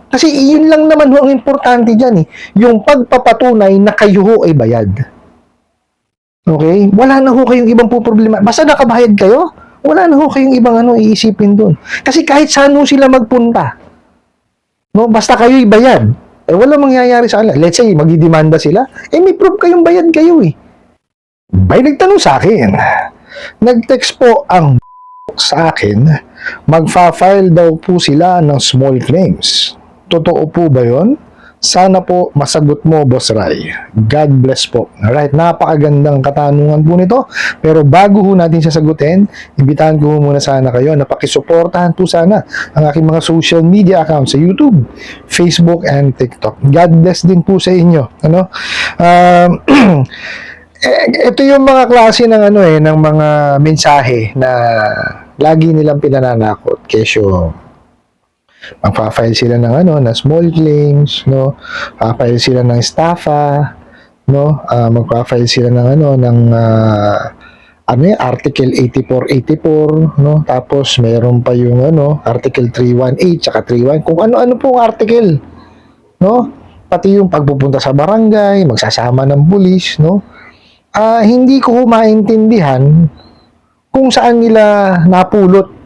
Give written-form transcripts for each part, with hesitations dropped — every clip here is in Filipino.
Kasi iyon lang naman ho ang importante dyan eh. Yung pagpapatunay na kayo ho ay bayad. Okay? Wala na ho kayong ibang problema. Basta nakabayad kayo, wala na ho kayong ibang iisipin doon. Kasi kahit saan ho sila magpunta, no? Basta kayo'y bayad, eh wala mangyayari sa kanila. Let's say, magdidemanda sila, eh may proof kayong bayad kayo eh. May nagtanong sa akin, nag-text po ang sa akin, magfa-file daw po sila ng small claims. Totoo po ba yun? Sana po masagot mo, Boss Ray. God bless po. Alright, napakagandang katanungan po nito. Pero bago ho natin sasagutin, imbitahan ko muna sana kayo na pakisuportahan po sana ang aking mga social media accounts sa YouTube, Facebook, and TikTok. God bless din po sa inyo. Ito yung mga klase ng ng mga mensahe na lagi nilang pinananakot. Kesyo magfa-file sila ng na small claims, no? Pa-file sila ng estafa, no? Magfa-file sila ng Article 8484, no? Tapos mayroon pa yung Article 318 tsaka 31, kung ano-ano pong article, no? Pati yung pagpupunta sa barangay, magsasama ng pulis, no? Hindi ko maintindihan kung saan nila napulot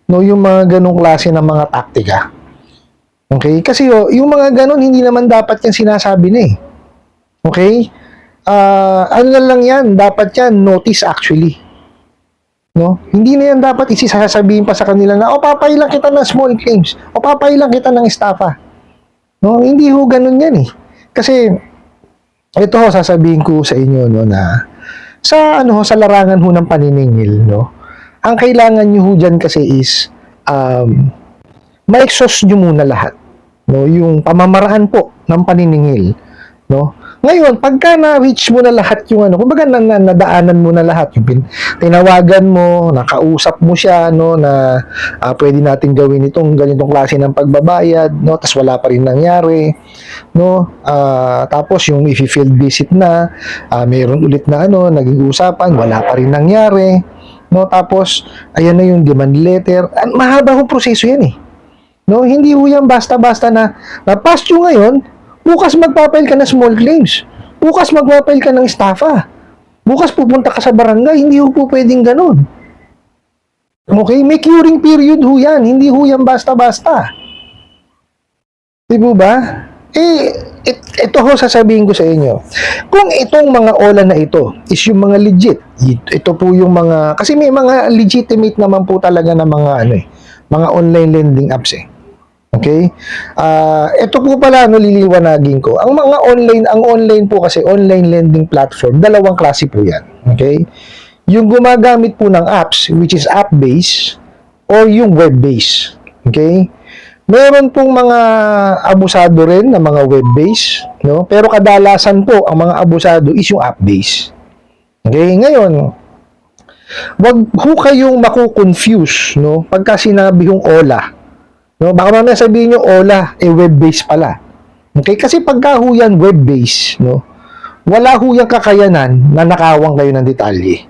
yung mga ganong klase ng mga taktika. Okay? Kasi yung mga ganon, hindi naman dapat yan sinasabi na eh. Okay? Ano lang yan, dapat yan, notice actually. No? Hindi na yan dapat isisasabihin pa sa kanila na, papailang kita ng small claims, papailang kita ng estafa. No? Hindi ho ganon yan eh. Kasi, ito ho, sasabihin ko sa inyo, no, na, sa larangan ho ng paniningil, no? Ang kailangan nyo ho dyan kasi is ma-exhaust nyo muna lahat, no? Yung pamamaraan po ng paniningil, no? Ngayon, pagka na-reach mo na lahat yung kumbaga nadaanan mo na lahat, yung tinawagan mo, nakausap mo siya, no, na pwede natin gawin itong ganitong klase ng pagbabayad, no, tas wala pa rin nangyari, no, tapos yung if-field visit na, mayroon ulit na naging usapan, wala pa rin nangyari, no, tapos ayan na yung demand letter. Mahaba hong proseso yan eh, no, hindi ho yan basta-basta na na-pass nyo ngayon, bukas magpapail ka ng small claims, bukas magpapail ka ng estafa, bukas pupunta ka sa barangay. Hindi ho po pwedeng ganun. Okay, may curing period ho yan, hindi ho yan basta-basta, di po ba? Ito ho sasabihin ko sa inyo, kung itong mga OLA na ito is yung mga legit, ito po yung mga, kasi may mga legitimate naman po talaga na mga mga online lending apps eh. Okay? Ito po pala liliwanagin ko. Ang online po kasi online lending platform, dalawang klase po 'yan. Okay? Yung gumagamit po ng apps which is app-based or yung web-based. Okay? Meron pong mga abusado rin na mga web-based, no? Pero kadalasan po ang mga abusado is yung app-based. Okay? Ngayon, wag ho kayong maku-confuse, no? Pagka sinabi yung OLA, no, baka mamaya sabihin nyo, OLA, web-based pala. Okay? Kasi pagka ho yan web-based, no, wala ho yung kakayanan na nakawang kayo ng detalye.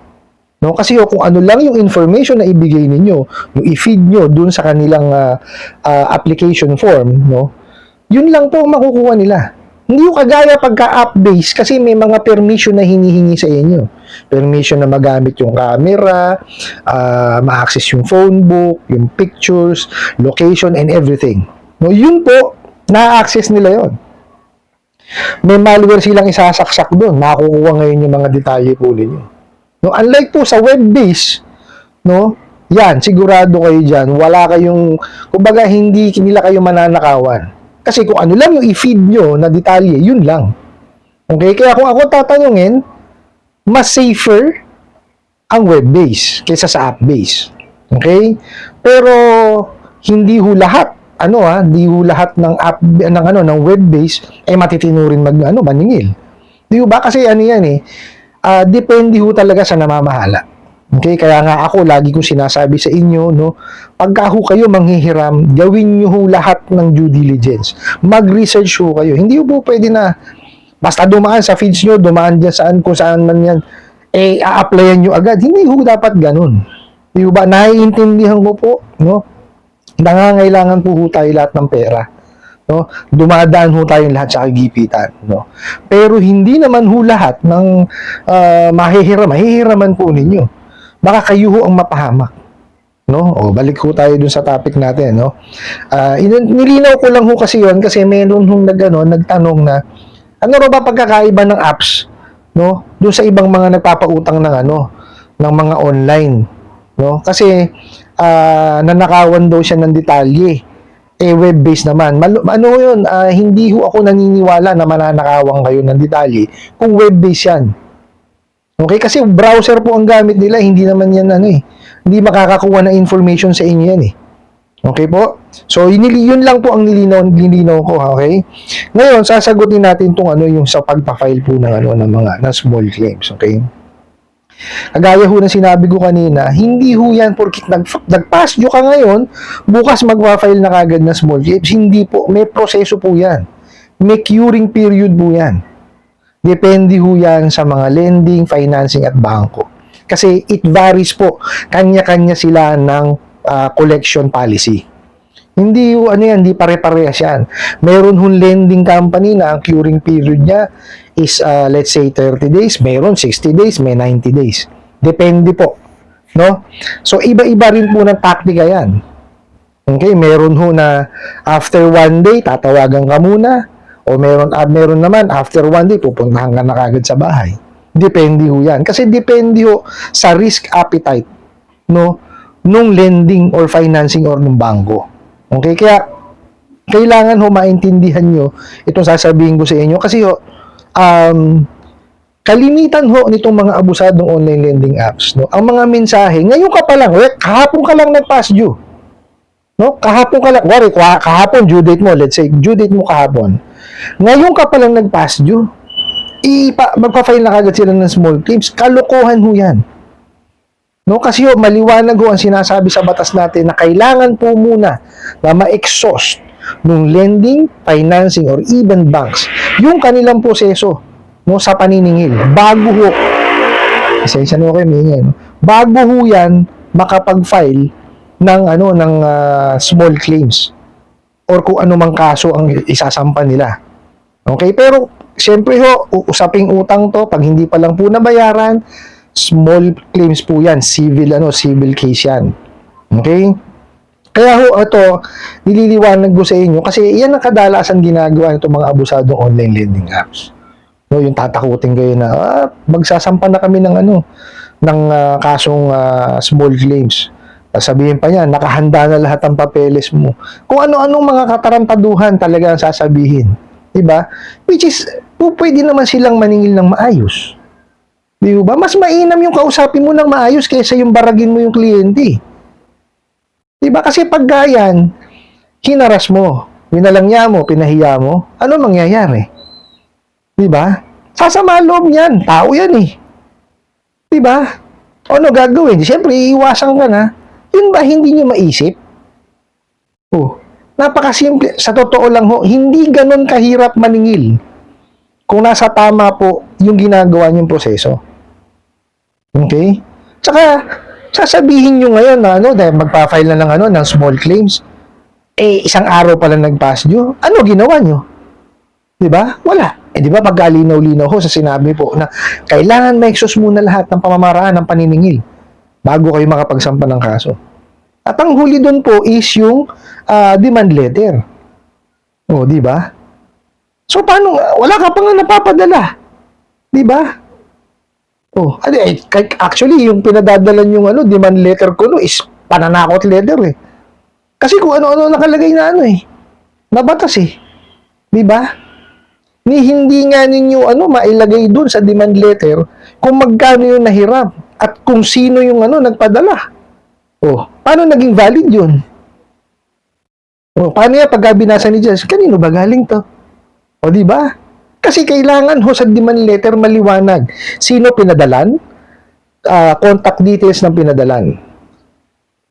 No? Kasi kung ano lang yung information na ibigay ninyo, yung i-feed nyo dun sa kanilang application form, no, yun lang po makukuha nila. Hindi yung kagaya pagka-app-based kasi may mga permission na hinihingi sa inyo. Permission na magamit yung camera, ma-access yung phone book, yung pictures, location, and everything. No, yun po, na-access nila yon. May malware silang isasaksak doon. Makukuha ngayon yung mga detalye po ninyo. No, unlike po sa web-based, no, yan, sigurado kayo dyan. Wala kayong, kumbaga hindi nila kayo mananakawan. Kasi kung ano lang yung i-feed nyo na detalye, yun lang. Okay? Kaya kung ako tatanungin, mas safer ang web-based kaysa sa app-based. Okay? Pero hindi ho lahat, hindi ho lahat ng app ng web-based ay matitinurin maningil. Di ba? Kasi yan eh. Depende ho talaga sa namamahala. Okay, kaya nga ako lagi kong sinasabi sa inyo, no, pagka ho kayo manghihiram, gawin niyo ho lahat ng due diligence. Mag-research ho kayo. Hindi ho po pwede na basta dumaan sa feeds nyo, dumaan dyan kung saan man yan, a-applyan nyo agad. Hindi ho dapat ganun. Di ba? Naiintindihan ko po, no? Nangangailangan po ho tayo lahat ng pera. no? Dumadaan ho tayong lahat sa kagipitan, no? Pero hindi naman ho lahat ng mahihiraman po ninyo. Baka kayo ho ang mapahamak, no? O balik ho tayo dun sa topic natin, no? Nilinaw ko lang ho kasi yon kasi meron hong nagtanong na ano raw ba pagkakaiba ng apps, no? Doon sa ibang mga nagpapautang ng ng mga online, no? Kasi nanakawan daw siya ng detalye. Web-based naman. Yun, hindi ho ako naniniwala na mananakawan kayo ng detalye kung web-based yan. Okay? Kasi browser po ang gamit nila, hindi naman yan hindi makakakuha ng information sa inyo yan eh. Okay po? So, yun lang po ang nilinaw ko, okay? Ngayon, sasagutin natin itong yung sa pagpa-file po ng small claims, okay? Kagaya ho na sinabi ko kanina, hindi ho yan porkit nag-pass due ka ngayon, bukas magpa-file na kagad na small claims. Hindi po, may proseso po yan. May curing period po yan. Depende ho yan sa mga lending, financing at bangko. Kasi it varies po. Kanya-kanya sila ng collection policy. Hindi hindi pare-parehas yan. Meron hong lending company na ang curing period niya is let's say 30 days, meron 60 days, may 90 days. Depende po, no? So iba-iba rin po ng taktika yan. Okay, meron ho na after 1 day tatawagan ka muna o meron naman after 1 day pupuntahan ka na kagad sa bahay. Depende ho yan. Kasi depende ho sa risk appetite, no, nung lending or financing or nung bangko. Okay, kaya kailangan ho maintindihan nyo itong sasabihin ko sa inyo kasi ho, kalimitan ho nitong mga abusadong online lending apps, no, ang mga mensahe, ngayon ka pa lang, kahapon ka lang nag-pass due, no, kahapon ka lang, kahapon due date mo, let's say, due date mo kahapon, ngayon ka pa lang nag-pass due, magpa-file na kagad sila ng small claims, kalokohan ho yan. No, kasi maliwanag ho ang sinasabi sa batas natin na kailangan po muna na ma-exhaust ng lending, financing, or even banks yung kanilang proseso, no, sa paniningil. Bago ho, isensya nyo kayo, bago ho yan makapag-file ng, small claims or kung anumang kaso ang isasampa nila. Okay, pero siyempre ho, usaping utang to, pag hindi pa lang po nabayaran, small claims po yan, civil case yan. Okay? Kaya ho, ito, nililiwanag ko sa inyo kasi yan ang kadalasan ginagawa itong mga abusadong online lending apps. No, yung tatakutin kayo na, magsasampa na kami ng kasong small claims. Sabihin pa niya, nakahanda na lahat ng papeles mo. Kung ano-anong mga katarantaduhan talaga ang sasabihin. Diba? Which is, pwede naman silang maningil ng maayos. Di ba? Mas mainam yung kausapin mo ng maayos kaysa yung baragin mo yung kliyente. Di ba? Kasi pag gayan, hinaras mo, winalangya mo, pinahiya mo, ano mangyayari? Di ba? Sasama loob niyan. Tao yan eh. Di ba? Ano gagawin? Siyempre, iiwasan ka na. Yun ba hindi niyo maisip? Napakasimple. Sa totoo lang ho, hindi ganun kahirap maningil kung nasa tama po yung ginagawa niyong proseso. Okay? Tsaka, sasabihin nyo ngayon na dahil magpa-file na ng small claims, isang araw pa lang nag-pass due, ano ginawa nyo? Diba? Wala. Di ba pagkalinaw-linaw ho sa sinabi po na kailangan ma-exhaust muna lahat ng pamamaraan ng paniningil bago kayo makapagsampa ng kaso. At ang huli doon po is yung demand letter. Di ba? So, paano? Wala ka pa nga napapadala. Di ba? Actually, yung pinadadalan yung demand letter ko is pananakot letter eh. Kasi kung ano-ano nakalagay na na batas eh. Di ba? Hindi nga ninyo mailagay dun sa demand letter kung magkano yung nahiram at kung sino yung nagpadala. Paano naging valid yun? Paano yan pagka binasa ni Judge? Kanino ba galing to? Di ba? Kasi kailangan ho sa demand letter maliwanag. Sino pinadalan? Contact details ng pinadalan.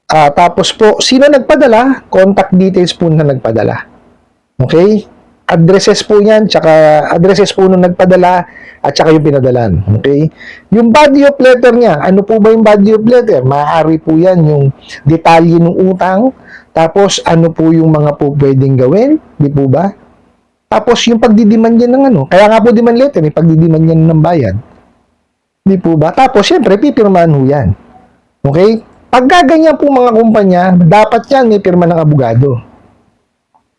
Tapos po, sino nagpadala? Contact details po na nagpadala. Okay? Addresses po yan, tsaka addresses po nung nagpadala, at tsaka yung pinadalan. Okay? Yung body of letter niya, ano po ba yung body of letter? Maaari po yan yung detalye ng utang, Tapos, ano po yung mga po pwedeng gawin? Di po ba? Tapos, yung pagdidiman yan ng ano. Kaya nga po demand letter, yung pagdidiman yan ng bayad. Di po ba? Tapos, syempre, pipirmahan ho yan. Okay? Pag gaganyan po mga kumpanya, dapat yan may pirma ng abogado.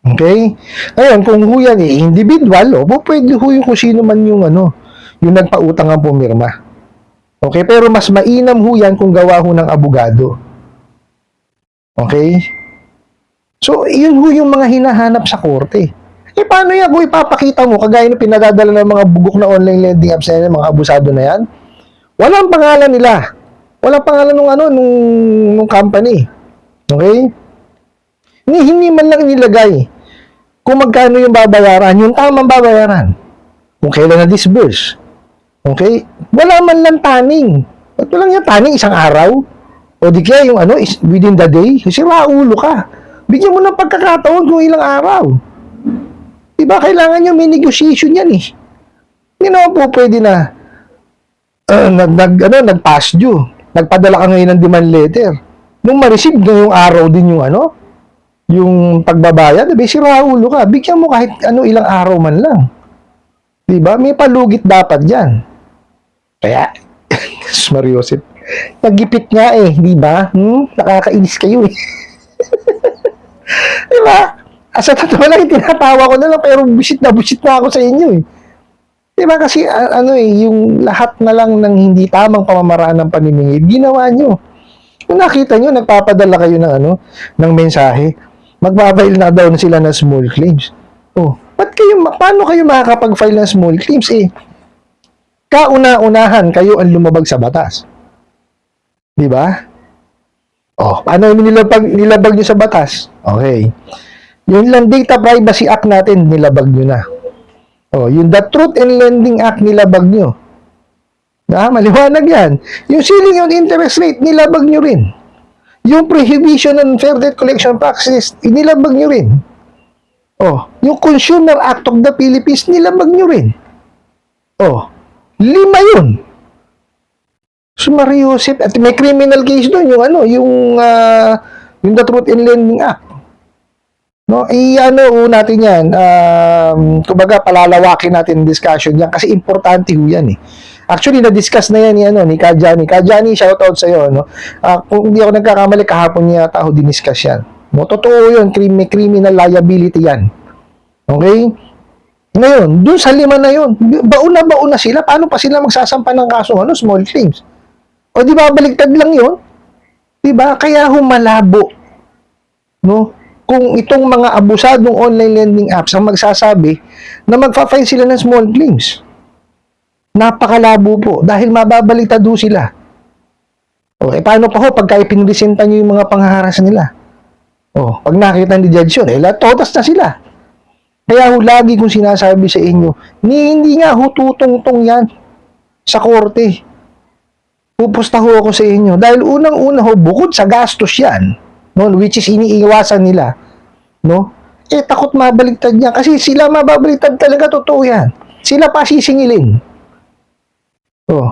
Okay? Ngayon, kung ho yan individual, pwede ho yung kung sino man yung yung nagpautang ang pumirma. Okay? Pero mas mainam ho yan kung gawa ho ng abogado. Okay? So, yun ho yung mga hinahanap sa korte. Paano yan kung ipapakita mo, kagaya ng pinadadala ng mga bugok na online lending apps na yan, mga abusado na yan? Walang pangalan nila. Walang pangalan nung company. Okay? Hindi man lang nilagay kung magkano yung babayaran, yung tamang babayaran. Kung kailan na-disburse. Okay? Wala man lang taning. Ba't walang yung taning isang araw? O di kaya yung within the day? Kasi raulo ka. Bigyan mo ng pagkakataon kung ilang araw. Diba, kailangan nyo may negotiation yan eh. Hindi naman po pwede na nag-past due. Nagpadala ka ngayon ng demand letter. Nung ma-receive ngayong araw din yung yung pagbabayad, si raulo ka. Bigyan mo kahit ilang araw man lang. Diba? May palugit dapat dyan. Kaya, Mariosip, nagipit nga diba? Nakakainis kayo eh. Diba? Sa totoo lang, tinatawa ko na lang, pero busit na ako sa inyo eh. Diba kasi, yung lahat na lang ng hindi tamang pamamaraan ng paniningil, ginawa nyo. Kung nakita nyo, nagpapadala kayo ng mensahe, magbabail na daw na sila ng small claims. Paano kayo makakapag-file ng small claims kauna-unahan kayo ang lumabag sa batas. Diba? Paano nilabag nyo sa batas? Okay. Yung lang Data Privacy Act natin, nilabag nyo na. Yung The Truth in Lending Act, nilabag nyo. Maliwanag yan. Yung ceiling on interest rate, nilabag nyo rin. Yung Prohibition on Fair Debt Collection Practices, nilabag nyo rin. Yung Consumer Act of the Philippines, nilabag nyo rin. 5 yun. So, Mariosip, at may criminal case doon, yung The Truth in Lending Act. Natin yan. Kumbaga, palalawakin natin discussion yan kasi importante ho yan eh. Actually, na-discuss na yan ni Kajani. Kajani, shoutout sa'yo. Kung hindi ako nagkakamali, kahapon niya ako diniscuss yan. Totoo yun, may criminal liability yan. Okay? Ngayon, dun sa 5 na yun, baon na sila. Paano pa sila magsasampa ng kaso? Small claims. Di ba, baligtad lang yun? Di ba? Kaya humalabo. Kung itong mga abusadong online lending apps ang magsasabi na magfa-file sila ng small claims. Napakalabo po dahil mababaliktad ho sila. Paano pa ho pagka ipinresenta nyo yung mga panghaharas nila? Pag nakita ni judge yun, totas na sila. Kaya ho lagi kong sinasabi sa inyo, hindi nga ho tutong-tong yan sa korte. Pupusta ho ako sa inyo dahil unang-una ho, bukod sa gastos yan, which is iniiwasan nila, takot mabaliktad niya kasi sila mababaliktad talaga, totoo yan. Sila pa sisingilin.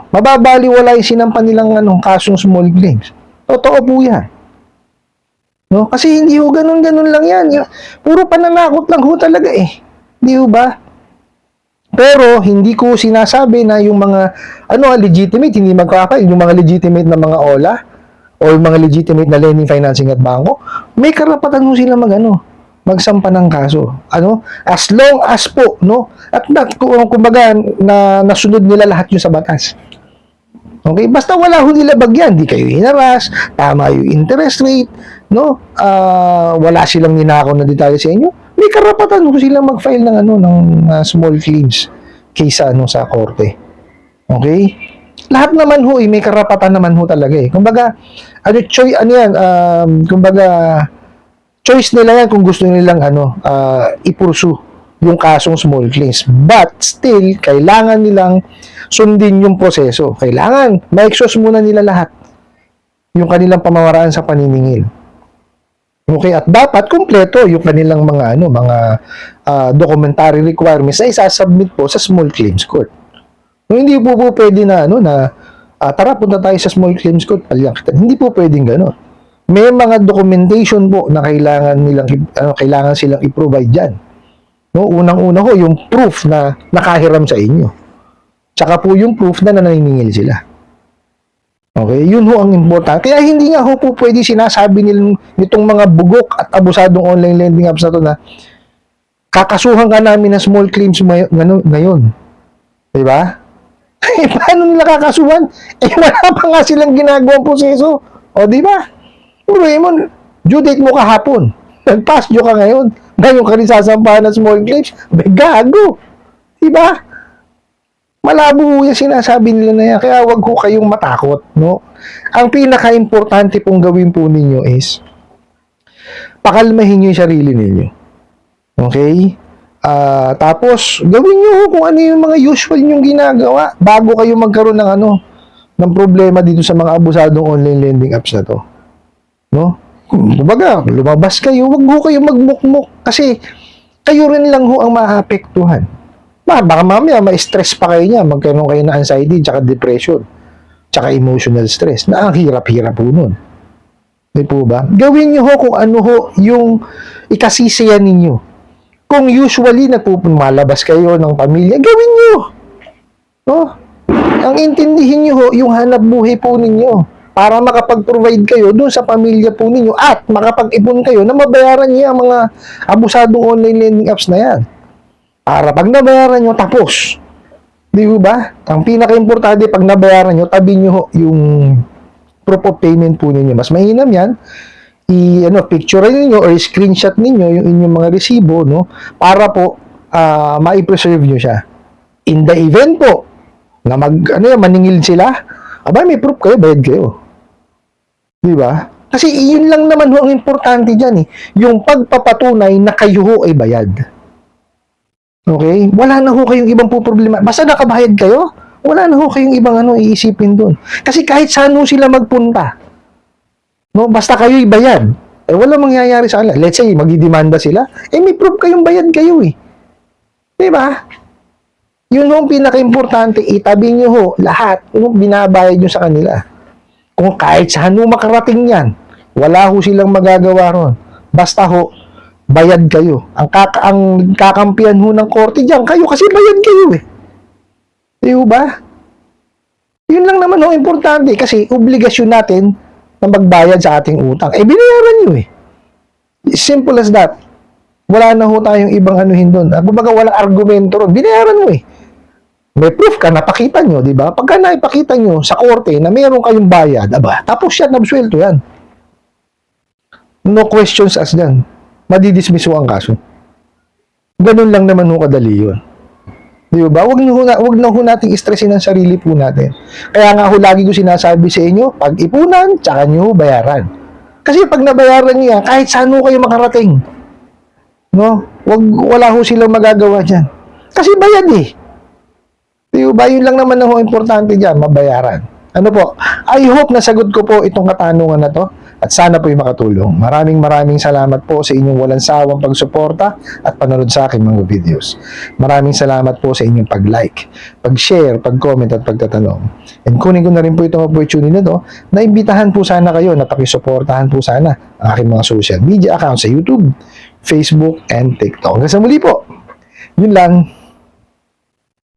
Mababaliwala yung sinampan nilang kasong small claims. Totoo po yan. Kasi hindi ho ganun-ganun lang yan. Puro pananakot lang ho talaga eh. Hindi ho ba? Pero hindi ko sinasabi na yung mga legitimate, hindi magkaka, yung mga legitimate na mga OLA o yung mga legitimate na lending, financing at bangko, may karapatan mo sila magsampa ng kaso. As long as po, at kumbaga, nasunod nila lahat yung sa batas. Okay? Basta wala ho nila bagyan, di kayo hinaras, tama yung interest rate, wala silang ninakaw na detalye sa inyo, may karapatan ho silang mag-file ng small claims kaysa sa korte. Okay? Lahat naman ho, may karapatan naman ho talaga eh. Kumbaga, choice nila yan kung gusto nilang i-pursue yung kasong small claims. But still, kailangan nilang sundin yung proseso. Kailangan ma-exhaust muna nila lahat yung kanilang pamamaraan sa paniningil. Okay, at dapat kumpleto yung kanilang mga documentary requirements na isasubmit po sa small claims court. Hindi po pwede na tara punta tayo sa small claims court, palyakitan. Hindi po pwedeng gano'n. may mga documentation po na kailangan silang i-provide diyan. No, unang-una ho yung proof na nakahiram sa inyo. Tsaka po yung proof na naniningil sila. Okay, yun ho ang importante. Kaya hindi nga ho po pwede sinasabi nitong mga bugok at abusadong online lending apps na to na kakasuhan ka namin ng small claims ngayon. Diba? Eh, paano nila kakasuhan? Eh, wala pa nga silang ginagawang proseso. O, diba? Raymond, due date mo kahapon. Nag-pass due ka ngayon. Ngayon ka rin sasampahan ng small claims. May gago. Diba? Malabo yung sinasabi nila na yan. Kaya wag ko kayong matakot. No? Ang pinaka-importante pong gawin po ninyo is pakalmahin nyo yung sarili ninyo. Okay? Tapos, gawin nyo kung ano yung mga usual nyong ginagawa bago kayo magkaroon ng problema dito sa mga abusadong online lending apps na to. No? Kumbaga, lumabas kayo, wag ho kayo magmukmuk kasi kayo rin lang ho ang maapektuhan. Baka mamaya ma-stress pa kayo niya, magkaroon kayo ng anxiety, tsaka depression, tsaka emotional stress, na ang hirap-hirap po nun. Di po ba? Gawin nyo ho kung ano ho yung ikasisiyan ninyo. Kung usually malabas kayo ng pamilya, gawin nyo. No? Ang intindihin nyo ho, yung hanap buhay po ninyo para makapag-provide kayo doon sa pamilya po ninyo at makapag-ipon kayo na mabayaran niyo ang mga abusadong online lending apps na yan. Para pag nabayaran nyo, tapos. Di ba? Ang pinaka-importante, pag nabayaran nyo, tabi nyo ho yung proof of payment po ninyo. Mas mainam yan, picture ninyo or screenshot ninyo yung inyong mga resibo, no? Para po, ma-preserve nyo siya. In the event po, na maningil sila, may proof kayo, bayad kayo. Di ba? Kasi yun lang naman ho ang importante dyan, yung pagpapatunay na kayo ho ay bayad. Okay? Wala na ho kayong ibang problema. Basta nakabayad kayo, wala na ho kayong ibang iisipin doon. Kasi kahit saan ho sila magpunta, no? Basta kayo'y bayad, wala mangyayari sa kanila. Let's say, magdidemanda sila, may proof kayong bayad kayo Diba? Yun ho ang pinaka-importante, itabi nyo ho lahat yung binabayad nyo sa kanila. Kung kahit saan ho makarating yan, wala ho silang magagawa ron. Basta ho, bayad kayo. Ang kakampihan ho ng korte diyan kayo kasi bayad kayo Di ba? Yun lang naman ho importante kasi obligasyon natin na magbayad sa ating utang. Binayaran nyo Simple as that. Wala na ho tayong ibang doon. Kumbaga walang argumento ron. Binayaran mo May proof ka, napakita nyo, di ba? Pagka naipakita nyo sa korte na mayroon kayong bayad, tapos yan, nabswelto yan. No questions asked yan. Madidismiss ang kaso. Ganun lang naman ho kadali yun. Di ba? Wag na ho nating stressin ang sarili po natin. Kaya nga ho, lagi ko sinasabi sa inyo, pag ipunan, tsaka nyo bayaran. Kasi pag nabayaran nyo yan, kahit saan ho kayo makarating, no? Wala ho silang magagawa dyan. Kasi bayad Di ba? Yun lang naman ho importante dyan, mabayaran. Ano po? I hope nasagot ko po itong katanungan na to at sana po'y makatulong. Maraming salamat po sa inyong walang sawang pagsuporta at panonood sa aking mga videos. Maraming salamat po sa inyong pag-like, pag-share, pag-comment at pagtatanong. And kunin ko na rin po itong opportunity na to na imbitahan po sana kayo na pakisuportahan po sana ang aking mga social media accounts sa YouTube, Facebook, and TikTok. Hanggang sa muli po. Yun lang.